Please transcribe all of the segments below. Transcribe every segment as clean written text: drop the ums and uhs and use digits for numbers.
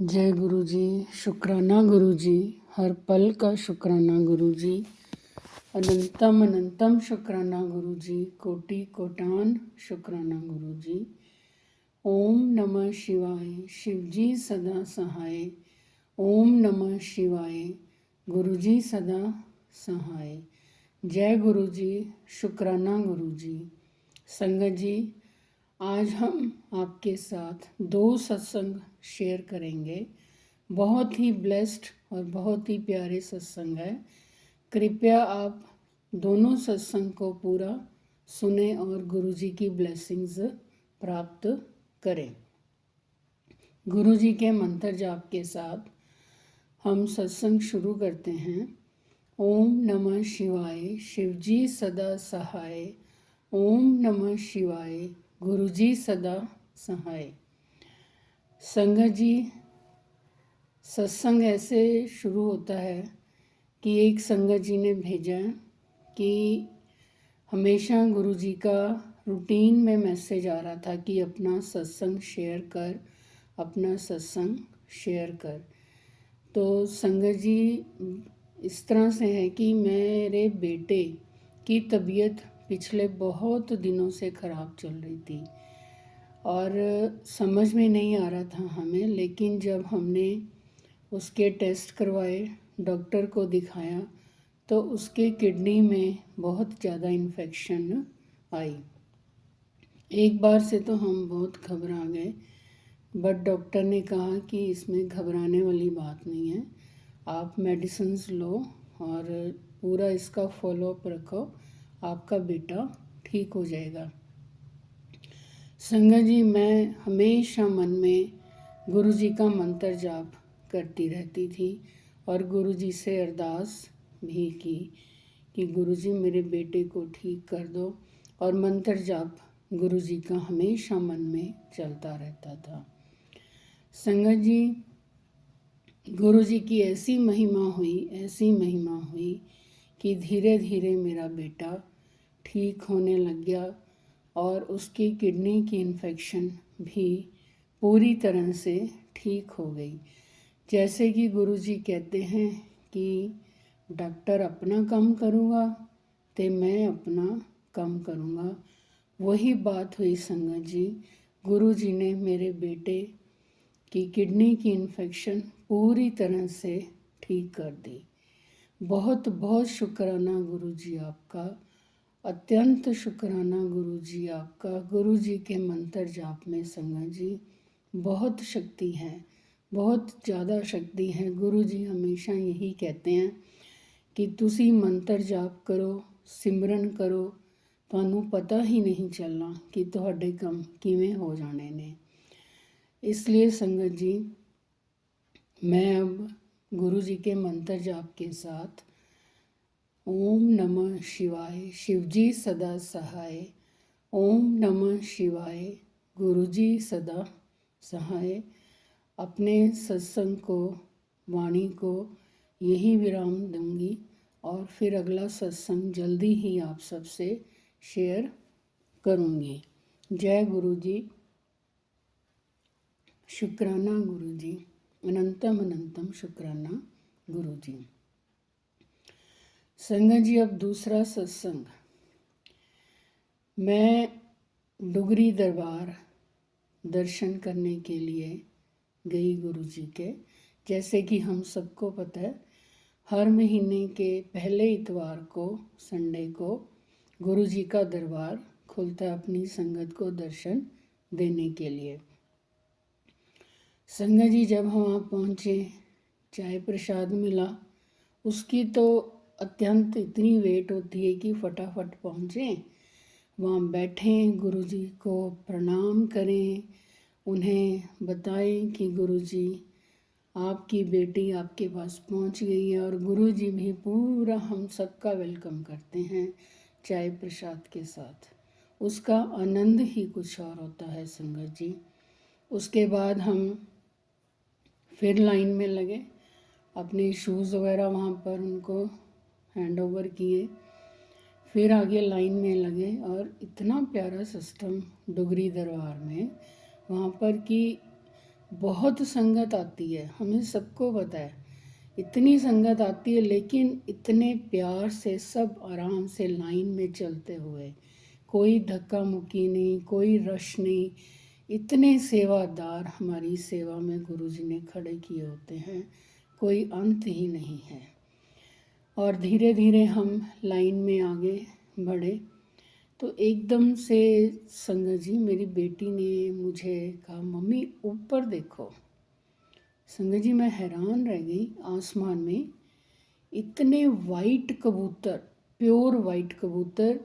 जय गुरु जी। शुक्राना गुरु जी। हर पल का शुक्राना गुरु जी। अनंतम अनंतम शुक्राना गुरु जी। कोटि कोटान शुक्राना गुरु जी। ओम नमः शिवाय। शिव जी सदा सहाय। ओम नमः शिवाय। गुरु जी सदा सहाय। जय गुरु जी। शुक्राना गुरु जी। संगत जी, आज हम आपके साथ 2 सत्संग शेयर करेंगे। बहुत ही ब्लेस्ड और बहुत ही प्यारे सत्संग है। कृपया आप दोनों सत्संग को पूरा सुने और गुरु जी की ब्लेसिंग्स प्राप्त करें। गुरु जी के मंत्र जाप के साथ हम सत्संग शुरू करते हैं। ओम नमः शिवाय। शिव जी सदा सहाय। ओम नमः शिवाय। गुरु जी सदा सहाय। संगत जी, सत्संग ऐसे शुरू होता है कि एक संगत जी ने भेजा कि हमेशा गुरु जी का रूटीन में मैसेज आ रहा था कि अपना सत्संग शेयर कर, अपना सत्संग शेयर कर। तो संगत जी, इस तरह से है कि मेरे बेटे की तबीयत पिछले बहुत दिनों से ख़राब चल रही थी और समझ में नहीं आ रहा था हमें, लेकिन जब हमने उसके टेस्ट करवाए, डॉक्टर को दिखाया, तो उसके किडनी में बहुत ज़्यादा इन्फेक्शन आई। एक बार से तो हम बहुत घबरा गए, बट डॉक्टर ने कहा कि इसमें घबराने वाली बात नहीं है, आप मेडिसिन्स लो और पूरा इसका फॉलोअप रखो, आपका बेटा ठीक हो जाएगा। संगत जी, मैं हमेशा मन में गुरु जी का मंत्र जाप करती रहती थी और गुरु जी से अरदास भी की कि गुरु जी मेरे बेटे को ठीक कर दो, और मंत्र जाप गुरु जी का हमेशा मन में चलता रहता था। संगत जी, गुरु जी की ऐसी महिमा हुई कि धीरे धीरे मेरा बेटा ठीक होने लग गया और उसकी किडनी की इन्फेक्शन भी पूरी तरह से ठीक हो गई। जैसे कि गुरु जी कहते हैं कि डॉक्टर अपना काम करूँगा तो मैं अपना काम करूँगा, वही बात हुई संगत जी। गुरु जी ने मेरे बेटे की किडनी की इन्फेक्शन पूरी तरह से ठीक कर दी। बहुत बहुत शुक्राना गुरु जी आपका, अत्यंत शुक्राना गुरु जी आपका। गुरु जी के मंत्र जाप में संगत जी बहुत शक्ति है, बहुत ज़्यादा शक्ति है। गुरु जी हमेशा यही कहते हैं कि तुसी मंत्र जाप करो, सिमरन करो, ਤੁਹਾਨੂੰ पता ही नहीं चलना कि ਤੁਹਾਡੇ ਕੰਮ किवें हो जाने ने। इसलिए संगत जी, मैं अब गुरु जी के मंत्र जाप के साथ ओम नमः शिवाय। शिव जी सदा सहाय। ओम नमः शिवाय। गुरु जी सदा सहाय। अपने सत्संग को, वाणी को यही विराम दूंगी और फिर अगला सत्संग जल्दी ही आप सबसे शेयर करूंगी। जय गुरु जी। शुक्राना गुरु जी। अनंतम अनंतम शुक्राना गुरु जी। संगत जी, अब दूसरा सत्संग। मैं डुगरी दरबार दर्शन करने के लिए गई गुरु जी के। जैसे कि हम सबको पता है, हर महीने के पहले इतवार को, संडे को, गुरु जी का दरबार खुलता है अपनी संगत को दर्शन देने के लिए। संगत जी, जब हम वहाँ पहुँचे, चाय प्रसाद मिला, उसकी तो अत्यंत इतनी वेट होती है कि फटाफट पहुँचें, वहाँ बैठें, गुरु जी को प्रणाम करें, उन्हें बताएं कि गुरु जी आपकी बेटी आपके पास पहुँच गई है। और गुरु जी भी पूरा हम सबका वेलकम करते हैं चाय प्रसाद के साथ। उसका आनंद ही कुछ और होता है संगत जी। उसके बाद हम फिर लाइन में लगे, अपने शूज़ वगैरह वहाँ पर उनको हैंड ओवर किए, फिर आगे लाइन में लगे। और इतना प्यारा सिस्टम डुगरी दरबार में वहाँ पर कि बहुत संगत आती है, हमें सबको पता है, इतनी संगत आती है, लेकिन इतने प्यार से सब आराम से लाइन में चलते हुए, कोई धक्का मुक्की नहीं, कोई रश नहीं, इतने सेवादार हमारी सेवा में गुरुजी ने खड़े किए होते हैं, कोई अंत ही नहीं है। और धीरे धीरे हम लाइन में आगे बढ़े तो एकदम से संगत जी, मेरी बेटी ने मुझे कहा, मम्मी ऊपर देखो। संगत जी, मैं हैरान रह गई। आसमान में इतने वाइट कबूतर, प्योर वाइट कबूतर,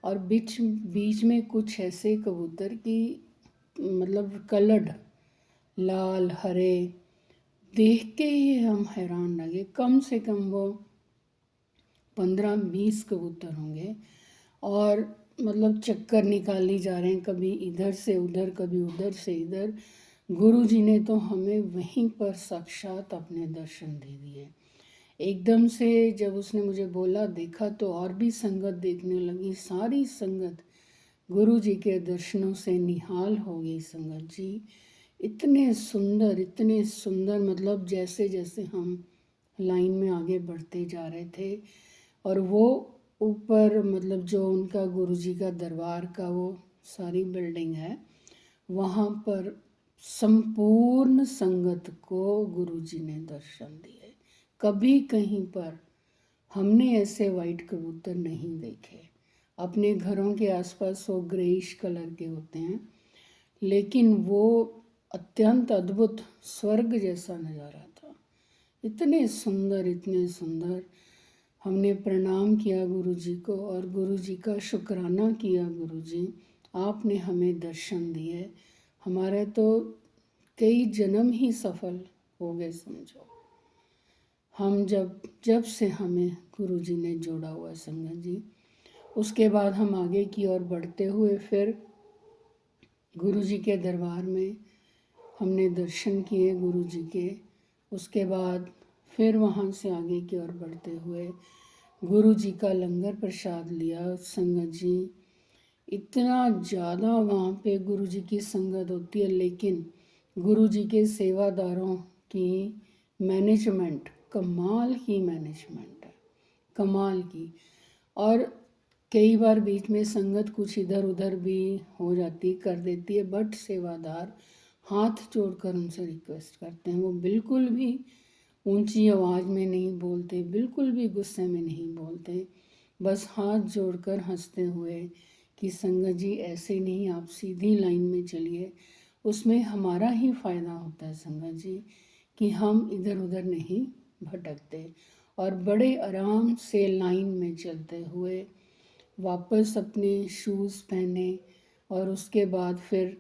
और बीच बीच में कुछ ऐसे कबूतर की मतलब कलर्ड, लाल हरे, देख के ही हम हैरान रह गए। कम से कम वो 15-20 कबूतर होंगे, और मतलब चक्कर निकाली जा रहे हैं, कभी इधर से उधर, कभी उधर से इधर। गुरुजी ने तो हमें वहीं पर साक्षात अपने दर्शन दे दिए। एकदम से जब उसने मुझे बोला, देखा तो और भी संगत देखने लगी। सारी संगत गुरुजी के दर्शनों से निहाल हो गई। संगत जी इतने सुंदर, इतने सुंदर, मतलब जैसे जैसे हम लाइन में आगे बढ़ते जा रहे थे, और वो ऊपर मतलब जो उनका गुरुजी का दरबार का वो सारी बिल्डिंग है, वहाँ पर संपूर्ण संगत को गुरुजी ने दर्शन दिए। कभी कहीं पर हमने ऐसे वाइट कबूतर नहीं देखे। अपने घरों के आसपास वो ग्रेइश कलर के होते हैं, लेकिन वो अत्यंत अद्भुत स्वर्ग जैसा नज़ारा था। इतने सुंदर, इतने सुंदर। हमने प्रणाम किया गुरुजी को और गुरुजी का शुक्राना किया। गुरुजी, आपने हमें दर्शन दिए, हमारे तो कई जन्म ही सफल हो गए समझो। हम जब से हमें गुरुजी ने जोड़ा हुआ संगत जी। उसके बाद हम आगे की ओर बढ़ते हुए फिर गुरुजी के दरबार में हमने दर्शन किए गुरुजी के। उसके बाद फिर वहाँ से आगे की ओर बढ़ते हुए गुरुजी का लंगर प्रसाद लिया। संगत जी इतना ज़्यादा वहाँ पे गुरुजी की संगत होती है, लेकिन गुरुजी के सेवादारों की मैनेजमेंट, कमाल की मैनेजमेंट है, कमाल की। और कई बार बीच में संगत कुछ इधर उधर भी हो जाती, कर देती है, बट सेवादार हाथ जोड़कर उनसे रिक्वेस्ट करते हैं। वो बिल्कुल भी ऊंची आवाज़ में नहीं बोलते, बिल्कुल भी गुस्से में नहीं बोलते, बस हाथ जोड़कर हंसते हुए कि संगत जी ऐसे नहीं, आप सीधी लाइन में चलिए। उसमें हमारा ही फ़ायदा होता है संगत जी, कि हम इधर उधर नहीं भटकते, और बड़े आराम से लाइन में चलते हुए वापस अपने शूज़ पहने, और उसके बाद फिर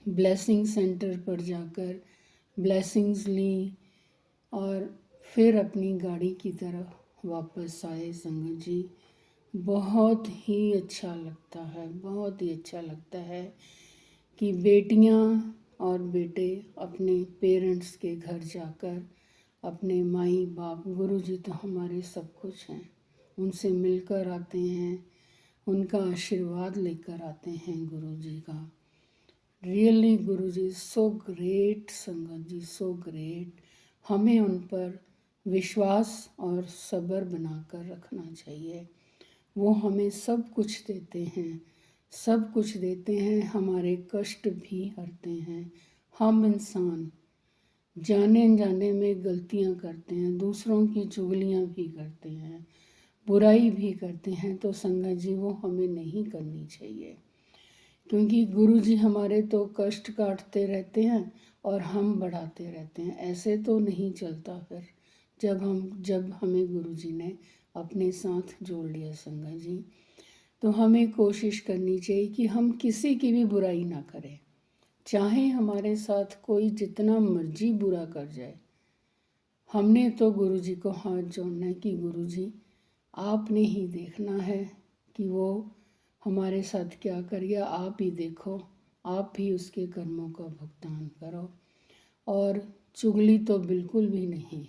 ब्लेसिंग सेंटर पर जाकर ब्लेसिंग्स ली, और फिर अपनी गाड़ी की तरफ वापस आए। संगत जी बहुत ही अच्छा लगता है, बहुत ही अच्छा लगता है कि बेटियां और बेटे अपने पेरेंट्स के घर जाकर अपने माई बाप, गुरुजी तो हमारे सब कुछ हैं, उनसे मिलकर आते हैं, उनका आशीर्वाद लेकर आते हैं गुरुजी का। रियली गुरुजी सो ग्रेट। संगत जी सो ग्रेट। हमें उन पर विश्वास और सब्र बनाकर रखना चाहिए। वो हमें सब कुछ देते हैं, सब कुछ देते हैं, हमारे कष्ट भी हरते हैं। हम इंसान जाने अनजाने में गलतियां करते हैं, दूसरों की चुगलियां भी करते हैं, बुराई भी करते हैं, तो संगत जी वो हमें नहीं करनी चाहिए, क्योंकि गुरुजी हमारे तो कष्ट काटते रहते हैं और हम बढ़ाते रहते हैं। ऐसे तो नहीं चलता। फिर जब हमें गुरुजी ने अपने साथ जोड़ लिया संगत जी, तो हमें कोशिश करनी चाहिए कि हम किसी की भी बुराई ना करें, चाहे हमारे साथ कोई जितना मर्जी बुरा कर जाए। हमने तो गुरुजी को हाथ जोड़ना है कि गुरुजी आपने ही देखना है कि वो हमारे साथ क्या कर गया, आप ही देखो, आप ही उसके कर्मों का भुगतान करो। और चुगली तो बिल्कुल भी नहीं,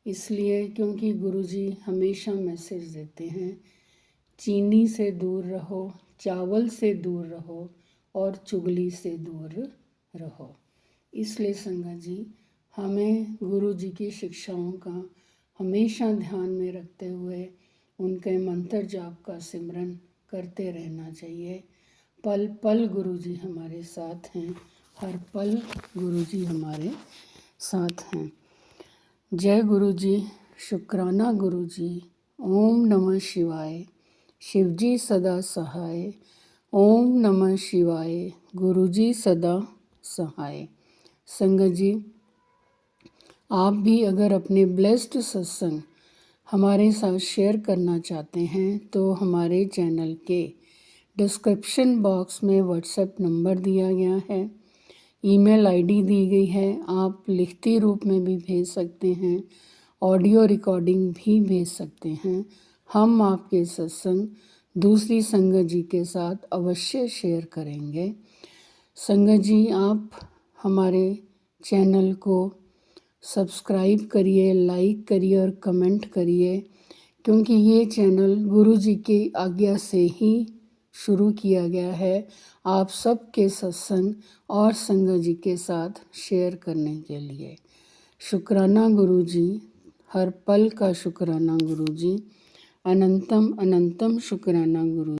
इसलिए क्योंकि गुरुजी हमेशा मैसेज देते हैं, चीनी से दूर रहो, चावल से दूर रहो, और चुगली से दूर रहो। इसलिए संगत जी हमें गुरु जी की शिक्षाओं का हमेशा ध्यान में रखते हुए उनके मंत्र जाप का सिमरन करते रहना चाहिए। पल पल गुरु जी हमारे साथ हैं, हर पल गुरु जी हमारे साथ हैं। जय गुरु जी, शुक्राना गुरु जी। ओम नमः शिवाय, शिवजी सदा सहाय। ओम नमः शिवाय, गुरु जी सदा सहाय। संगत जी, आप भी अगर अपने ब्लेस्ड सत्संग हमारे साथ शेयर करना चाहते हैं तो हमारे चैनल के डिस्क्रिप्शन बॉक्स में व्हाट्सएप नंबर दिया गया है, ईमेल आईडी दी गई है। आप लिखती रूप में भी भेज सकते हैं, ऑडियो रिकॉर्डिंग भी भेज सकते हैं। हम आपके सत्संग दूसरी संगत जी के साथ अवश्य शेयर करेंगे। संगत जी, आप हमारे चैनल को सब्सक्राइब करिए, लाइक करिए और कमेंट करिए, क्योंकि ये चैनल गुरु जी की आज्ञा से ही शुरू किया गया है आप सबके सत्संग और संगत जी के साथ शेयर करने के लिए। शुक्राना गुरु जी, हर पल का शुक्राना गुरु जी, अनंतम अनंतम शुक्राना गुरु।